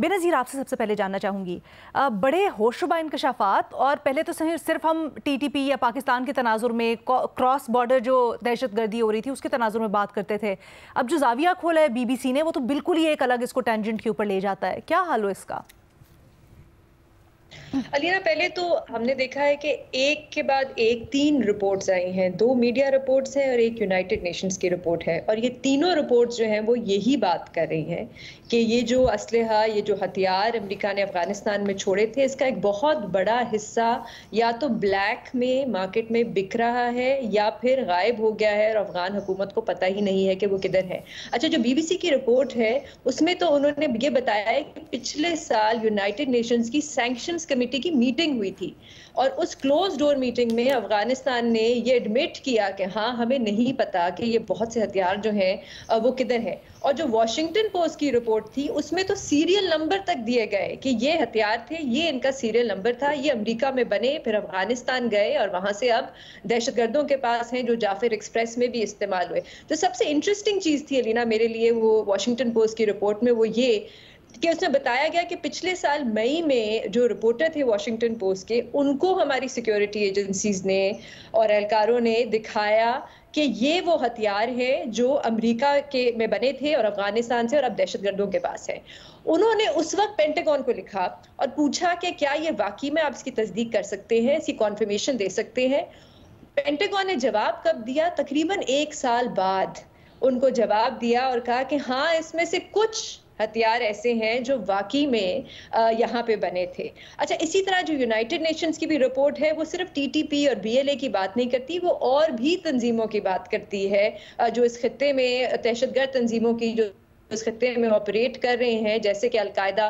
बेनज़ीर आपसे सबसे पहले जानना चाहूँगी, बड़े होशरुबा इंकशाफात और पहले तो सिर्फ हम टीटीपी या पाकिस्तान के तनाजुर में क्रॉस बॉर्डर जो दहशत गर्दी हो रही थी उसके तनाजुर में बात करते थे। अब जो जाविया खोला है बीबीसी ने वो तो बिल्कुल ही एक अलग इसको टेंजेंट के ऊपर ले जाता है। क्या हाल हो इसका? अलीना, पहले तो हमने देखा है कि एक के बाद एक 3 रिपोर्ट्स आई हैं। 2 मीडिया रिपोर्ट्स हैं और एक यूनाइटेड नेशंस की रिपोर्ट है, और ये तीनों रिपोर्ट्स जो हैं वो यही बात कर रही हैं कि ये जो असलहा, ये जो हथियार अमेरिका ने अफगानिस्तान में छोड़े थे, इसका एक बहुत बड़ा हिस्सा या तो ब्लैक में मार्केट में बिक रहा है या फिर गायब हो गया है और अफगान हुकूमत को पता ही नहीं है कि वो किधर है। अच्छा, जो बीबीसी की रिपोर्ट है उसमें तो उन्होंने ये बताया है कि पिछले साल यूनाइटेड नेशंस की सैंक्शंस कमेटी की मीटिंग हुई थी और उस क्लोज डोर मीटिंग में अफगानिस्तान ने ये एडमिट किया कि हाँ, हमें नहीं पता कि ये बहुत से हथियार जो हैं वो किधर है। और जो वॉशिंगटन पोस्ट की रिपोर्ट थी उसमें तो सीरियल नंबर तक दिए गए कि ये हथियार थे, ये इनका सीरियल नंबर था, ये अमेरिका में बने, फिर अफगानिस्तान गए और वहां से अब दहशतगर्दों के पास हैं जो जाफिर एक्सप्रेस में भी इस्तेमाल हुए। तो सबसे इंटरेस्टिंग चीज थी अलीना मेरे लिए वो वॉशिंगटन पोस्ट की रिपोर्ट में वो ये कि उसमें बताया गया कि पिछले साल मई में जो रिपोर्टर थे वॉशिंगटन पोस्ट के, उनको हमारी सिक्योरिटी एजेंसीज ने और एहलकारों ने दिखाया कि ये वो हथियार है जो अमेरिका के में बने थे और अफगानिस्तान से और अब दहशतगर्दों के पास है। उन्होंने उस वक्त पेंटागन को लिखा और पूछा कि क्या ये वाकई में आप इसकी तस्दीक कर सकते हैं, इसकी कॉन्फर्मेशन दे सकते हैं। पेंटागन ने जवाब कब दिया? तकरीबन 1 साल बाद उनको जवाब दिया और कहा कि हाँ, इसमें से कुछ हथियार ऐसे हैं जो वाकई में यहाँ पे बने थे। अच्छा, इसी तरह जो यूनाइटेड नेशंस की भी रिपोर्ट है वो सिर्फ टीटीपी और बीएलए की बात नहीं करती, वो और भी तंजीमों की बात करती है जो इस खित्ते में दहशतगर्द तंजीमों की जो इस खित्ते में ऑपरेट कर रहे हैं, जैसे कि अलकायदा,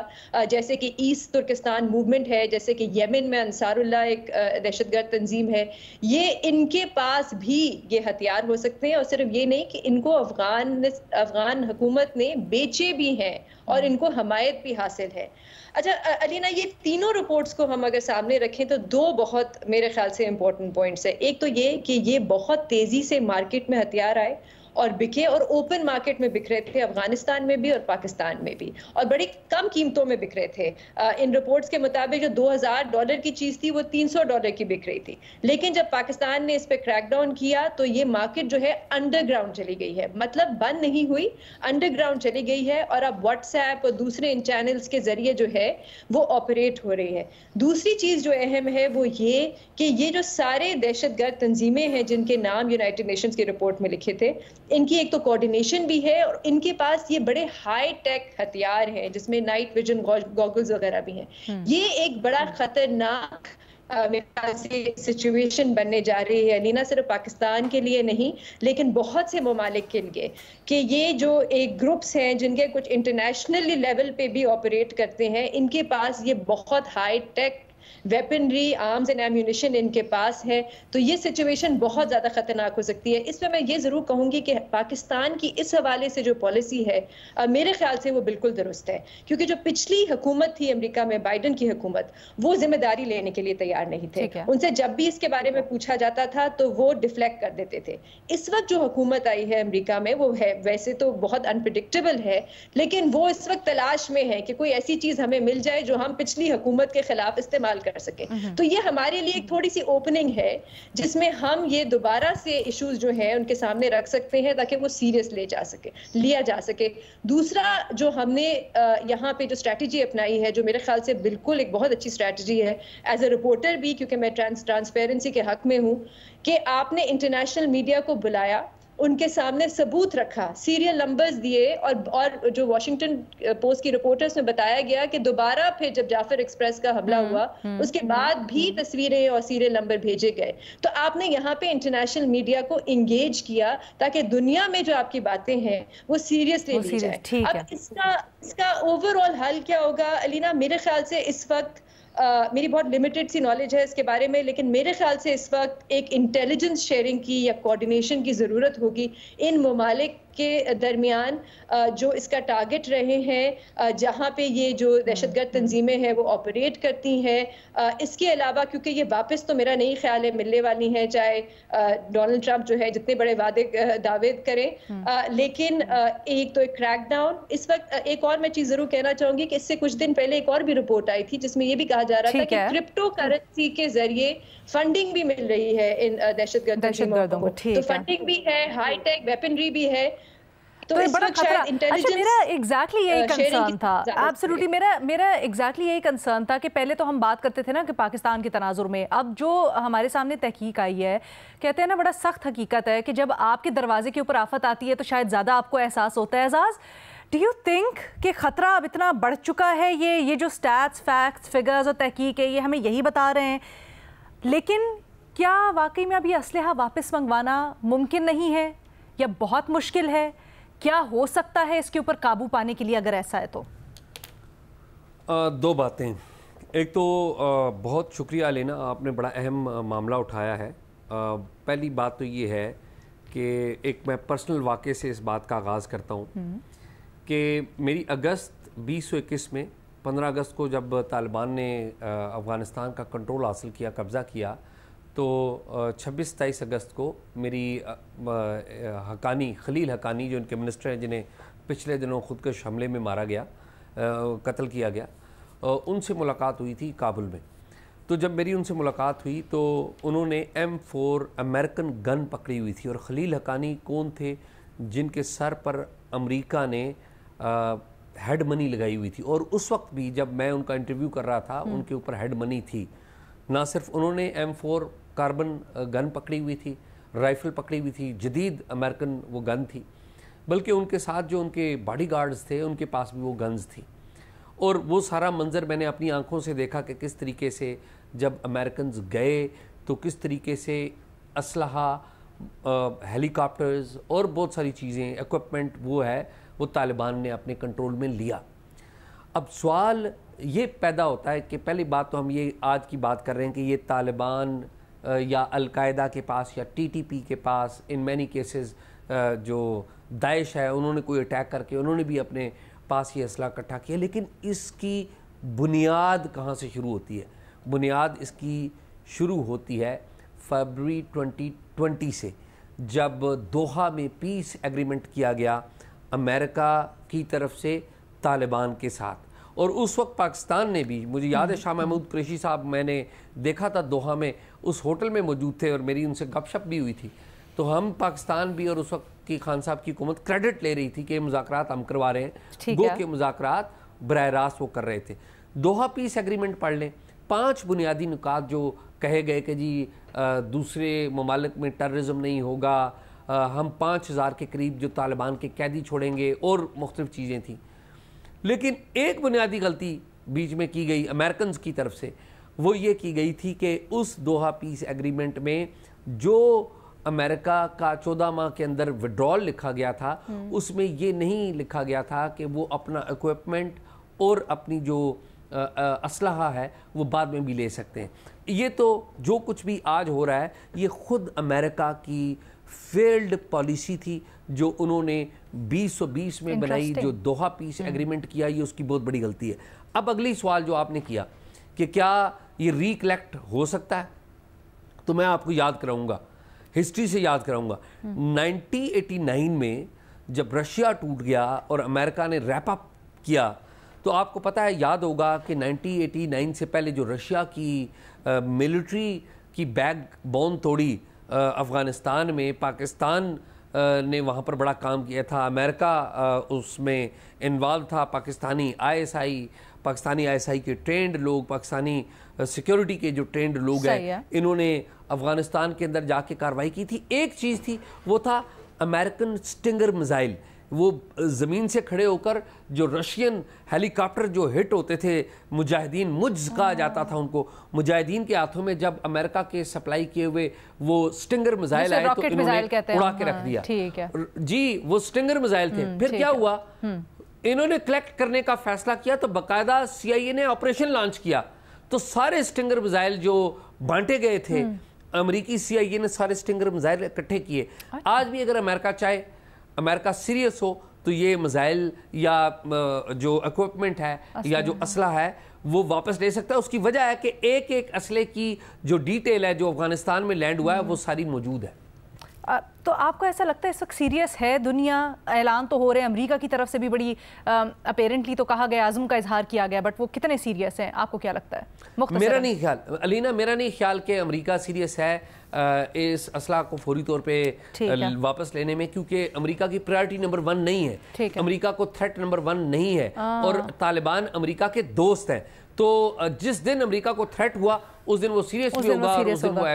जैसे कि ईस्ट तुर्किस्तान मूवमेंट है, जैसे कि यमन में अंसारुल्लाह एक दहशतगर्द तंजीम है। ये इनके पास भी ये हथियार हो सकते हैं और सिर्फ ये नहीं कि इनको अफगान हुकूमत ने बेचे भी हैं और इनको हमायत भी हासिल है। अच्छा अलीना, ये तीनों रिपोर्ट्स को हम अगर सामने रखें तो 2 बहुत मेरे ख्याल से इंपॉर्टेंट पॉइंट्स है। एक तो ये कि ये बहुत तेजी से मार्केट में हथियार आए और बिके और ओपन मार्केट में बिक रहे थे, अफगानिस्तान में भी और पाकिस्तान में भी, और बड़ी कम कीमतों में बिक रहे थे। इन रिपोर्ट्स के मुताबिक जो $2000 की चीज थी वो $300 की बिक रही थी। लेकिन जब पाकिस्तान ने इस पे क्रैकडाउन किया तो ये मार्केट जो है अंडरग्राउंड चली गई है, मतलब बंद नहीं हुई, अंडरग्राउंड चली गई है और अब व्हाट्सएप और दूसरे इन चैनल्स के जरिए जो है वो ऑपरेट हो रही है। दूसरी चीज जो अहम है वो ये कि ये जो सारे दहशतगर्द तंजीमें हैं जिनके नाम यूनाइटेड नेशंस की रिपोर्ट में लिखे थे, इनकी एक तो कोऑर्डिनेशन भी है और इनके पास ये बड़े हाई टेक हथियार हैं जिसमें नाइट विजन गॉगल्स वगैरह भी हैं। ये एक बड़ा खतरनाक मेरे ख्याल से सिचुएशन बनने जा रही है अलीना, सिर्फ पाकिस्तान के लिए नहीं लेकिन बहुत से ममालिक के लिए, कि ये जो एक ग्रुप्स हैं जिनके कुछ इंटरनेशनल लेवल पे भी ऑपरेट करते हैं, इनके पास ये बहुत high tech weaponry, arms and ammunition इनके पास है। तो ये सिचुएशन बहुत ज़्यादा खतरनाक हो सकती है। इसमें मैं ये ज़रूर कहूँगी कि पाकिस्तान की इस हवाले से जो पॉलिसी है मेरे ख्याल से वो बिल्कुल दुरुस्त है, क्योंकि जो पिछली हुकूमत थी अमेरिका में, बाइडन की हुकूमत, वो जिम्मेदारी लेने के लिए तैयार नहीं थे। उनसे जब भी इसके बारे में पूछा जाता था तो वो डिफ्लेक्ट कर देते थे। इस वक्त जो हुकूमत आई है अमेरिका में वो है वैसे तो बहुत अनप्रिडिक्टेबल है, लेकिन वो इस वक्त तलाश में है कि कोई ऐसी चीज़ हमें मिल जाए जो हम पिछली हुकूमत के खिलाफ इस्तेमाल कर सके। तो ये हमारे लिए एक थोड़ी सी ओपनिंग है जिसमें हम ये दोबारा से इश्यूज जो हैं उनके सामने रख सकते हैं ताकि वो सीरियस लिया जा सके। दूसरा जो हमने यहाँ पे जो स्ट्रैटेजी अपनाई है, जो मेरे ख्याल से बिल्कुल एक बहुत अच्छी स्ट्रैटेजी है एज ए रिपोर्टर भी, क्योंकि मैं ट्रांसपेरेंसी के हक में हूँ, कि आपने इंटरनेशनल मीडिया को बुलाया, उनके सामने सबूत रखा, सीरियल नंबर्स दिए और जो वॉशिंगटन पोस्ट की रिपोर्टर्स में बताया गया कि दोबारा फिर जब जाफिर एक्सप्रेस का हमला हुआ उसके बाद भी तस्वीरें और सीरियल नंबर भेजे गए। तो आपने यहाँ पे इंटरनेशनल मीडिया को इंगेज किया ताकि दुनिया में जो आपकी बातें हैं वो सीरियसली ली जाए। अब इसका ओवरऑल हल क्या होगा अलीना? मेरे ख्याल से इस वक्त मेरी बहुत लिमिटेड सी नॉलेज है इसके बारे में, लेकिन मेरे ख्याल से इस वक्त एक इंटेलिजेंस शेयरिंग की या कोऑर्डिनेशन की ज़रूरत होगी इन ममालिक کے درمیان جو اس کا ٹارگٹ رہے ہیں، جہاں پہ یہ جو دہشت گرد تنظیمیں ہیں وہ آپریٹ کرتی ہیں. اس کے علاوہ کیونکہ یہ واپس تو میرا نہیں خیال ہے ملنے والی ہیں، چاہے ڈونلڈ ٹرمپ جو ہے جتنے بڑے دعوے کریں، لیکن ایک تو ایک کریک ڈاؤن اس وقت. ایک اور میں چیز ضرور کہنا چاہوں گی کہ اس سے کچھ دن پہلے ایک اور بھی رپورٹ آئی تھی جس میں یہ بھی کہا جا رہا تھا کہ کرپٹو کرنسی کے ذریعے فنڈنگ بھی مل رہی ہے ان دہشت گردوں کو. تو فنڈنگ بھی ہے، ہائی ٹیک ویپنری بھی ہے. تو بڑا خطرہ. اچھا، میرا ایگزیکٹلی یہی کنسرن تھا. ایبسلیوٹلی میرا ایگزیکٹلی یہی کنسرن تھا کہ پہلے تو ہم بات کرتے تھے نا کہ پاکستان کے تناظر میں، اب جو ہمارے سامنے تحقیق آئی ہے، کہتے ہیں نا بڑا سخت حقیقت ہے کہ جب آپ کے دروازے کے اوپر آفت آتی ہے تو شاید زیادہ آپ کو احساس ہوتا ہے. اعزاز، ڈو یو تھنک کہ خطرہ اب اتنا بڑھ چکا ہے؟ یہ جو سٹیٹس، فیکٹس، فگرز اور تحقیق ہے یہ ہمیں یہی بتا رہے ہیں، لیکن کیا واقعی میں اب یہ اسلحہ واپس منگوانا ممکن نہیں ہے یا بہت مشکل ہے؟ کیا ہو سکتا ہے اس کے اوپر قابو پانے کے لیے اگر ایسا ہے تو؟ دو باتیں. ایک تو بہت شکریہ لینا، آپ نے بڑا اہم معاملہ اٹھایا ہے. پہلی بات تو یہ ہے کہ ایک میں پرسنل واقعے سے اس بات کا آغاز کرتا ہوں کہ میری اگست 2021 میں 15 اگست کو جب طالبان نے افغانستان کا کنٹرول حاصل کیا، قبضہ کیا، تو 26-27 اگست کو میری حقانی، خلیل حقانی جو ان کے منسٹر ہیں جنہیں پچھلے دنوں خودکش حملے میں مارا گیا، قتل کیا گیا، ان سے ملاقات ہوئی تھی کابل میں. تو جب میری ان سے ملاقات ہوئی تو انہوں نے M4 امریکن گن پکڑی ہوئی تھی. اور خلیل حقانی کون تھے؟ جن کے سر پر امریکہ نے ہیڈ منی لگائی ہوئی تھی. اور اس وقت بھی جب میں ان کا انٹرویو کر رہا تھا ان کے اوپر ہیڈ منی تھی. نہ صرف انہوں نے M4 کاربن گن پکڑی ہوئی تھی، رائفل پکڑی ہوئی تھی، جدید امریکن وہ گن تھی، بلکہ ان کے ساتھ جو ان کے باڈی گارڈز تھے ان کے پاس بھی وہ گنز تھی. اور وہ سارا منظر میں نے اپنی آنکھوں سے دیکھا کہ کس طریقے سے جب امریکنز گئے تو کس طریقے سے اسلحہ، ہیلی کاپٹرز اور بہت ساری چیزیں، ایکوپمنٹ وہ طالبان نے اپنے کنٹرول میں لیا. اب سوال یہ پیدا ہوتا ہے کہ پہلی بات تو ہم یہ آج کی بات کر رہے ہیں کہ یہ طالبان یا القاعدہ کے پاس یا TTP کے پاس، ان مینی کیسز جو داعش ہے انہوں نے کوئی اٹیک کر کے انہوں نے بھی اپنے پاس یہ اسلحہ اکٹھا کیا. لیکن اس کی بنیاد کہاں سے شروع ہوتی ہے؟ بنیاد اس کی شروع ہوتی ہے فروری 2020 سے، جب دوحہ میں پیس ایگریمنٹ کیا گیا امریکہ کی طرف سے طالبان کے ساتھ. اور اس وقت پاکستان نے بھی، مجھے یاد ہے شاہ محمود قریشی صاحب میں نے دیکھا تھا دوحہ میں، اس ہوٹل میں موجود تھے اور میری ان سے گپ شپ بھی ہوئی تھی. تو ہم پاکستان بھی اور اس وقت کی خان صاحب کی حکومت کریڈٹ لے رہی تھی کہ مذاکرات ہم کروا رہے ہیں، گو کہ مذاکرات براہ راست وہ کر رہے تھے. دوحہ پیس ایگریمنٹ پڑھ لیں، 5 بنیادی نکات جو کہے گئے کہ جی دوسرے ممالک میں ٹیررزم نہیں ہوگا، ہم 5000 کے قریب جو طالبان کے قیدی چھوڑیں گے، اور مختلف چیزیں تھیں. لیکن ایک بنیادی غلطی بیچ میں کی گئی امریکنز کی طرف سے، وہ یہ کی گئی تھی کہ اس دوحہ پیس ایگریمنٹ میں جو امریکہ کا 14 ماہ کے اندر وڈرال لکھا گیا تھا، اس میں یہ نہیں لکھا گیا تھا کہ وہ اپنا ایکوپمنٹ اور اپنی جو اسلحہ ہے وہ بعد میں بھی لے سکتے ہیں. یہ تو جو کچھ بھی آج ہو رہا ہے یہ خود امریکہ کی فیلڈ پالیسی تھی جو انہوں نے 2020 میں بنائی، جو دوحہ پیس ایگریمنٹ کیا، یہ اس کی بہت بڑی غلطی ہے. اب اگلی سوال جو آپ نے کیا کہ کیا یہ ریکلیکٹ ہو سکتا ہے، تو میں آپ کو یاد کراؤں گا، ہسٹری سے یاد کراؤں گا. 1989 میں جب رشیا ٹوٹ گیا اور امریکہ نے ریپ اپ کیا، تو آپ کو پتہ ہے، یاد ہوگا کہ 1989 سے پہلے جو رشیا کی ملٹری کی بیک بون توڑی افغانستان میں، پاکستان نے وہاں پر بڑا کام کیا تھا، امریکہ اس میں انوالو تھا، پاکستانی ISI کے ٹرینڈ لوگ، پاکستانی سیکیورٹی کے جو ٹرینڈ لوگ ہیں، انہوں نے افغانستان کے اندر جا کے کارروائی کی تھی. ایک چیز تھی، وہ تھا امریکن سٹنگر میزائل. وہ زمین سے کھڑے ہو کر جو رشین ہیلی کاپٹر جو ہٹ ہوتے تھے، مجاہدین، مجز کہا جاتا تھا ان کو، مجاہدین کے ہاتھوں میں جب امریکہ کے سپلائی کیے ہوئے وہ سٹنگر میزائل آئے تو انہوں نے اڑا کے رکھ دیا. جی وہ سٹنگر میزائل تھے. پھر کیا ہوا، انہوں نے کلیکٹ کرنے کا فیصلہ کیا تو باقاعدہ CIA نے آپریشن لانچ کیا. تو سارے سٹنگر میزائل جو بانٹے گئے تھے، امریکی CIA نے سارے سٹنگر میزائل اکٹھے کیے. آج بھی اگر امریکہ چاہے، امریکہ سیریس ہو تو یہ میزائل یا جو اکوپمنٹ ہے یا جو اسلحہ ہے وہ واپس لے سکتا ہے. اس کی وجہ ہے کہ ایک ایک اسلحے کی جو ڈیٹیل ہے جو افغانستان میں لینڈ ہوا ہے وہ ساری موجود ہے. تو آپ کو ایسا لگتا ہے اس وقت سیریس ہے دنیا؟ اعلان تو ہو رہے ہیں امریکہ کی طرف سے بھی بڑی اپیرنٹلی تو کہا گیا، عزم کا اظہار کیا گیا، بٹ وہ کتنے سیریس ہیں آپ کو کیا لگتا ہے؟ میرا نہیں خیال علینا، میرا نہیں خیال کہ امریکہ سیریس ہے اس اسلحہ کو فوری طور پہ واپس لینے میں، کیونکہ امریکہ کی پرائرٹی نمبر 1 نہیں ہے. امریکہ کو تھریٹ نمبر 1 نہیں ہے اور طالبان امریکہ کے دوست ہیں. تو جس دن امریکہ کو تھریٹ ہوا اس دن وہ سیریس بھی ہوگا اور اس دن وہ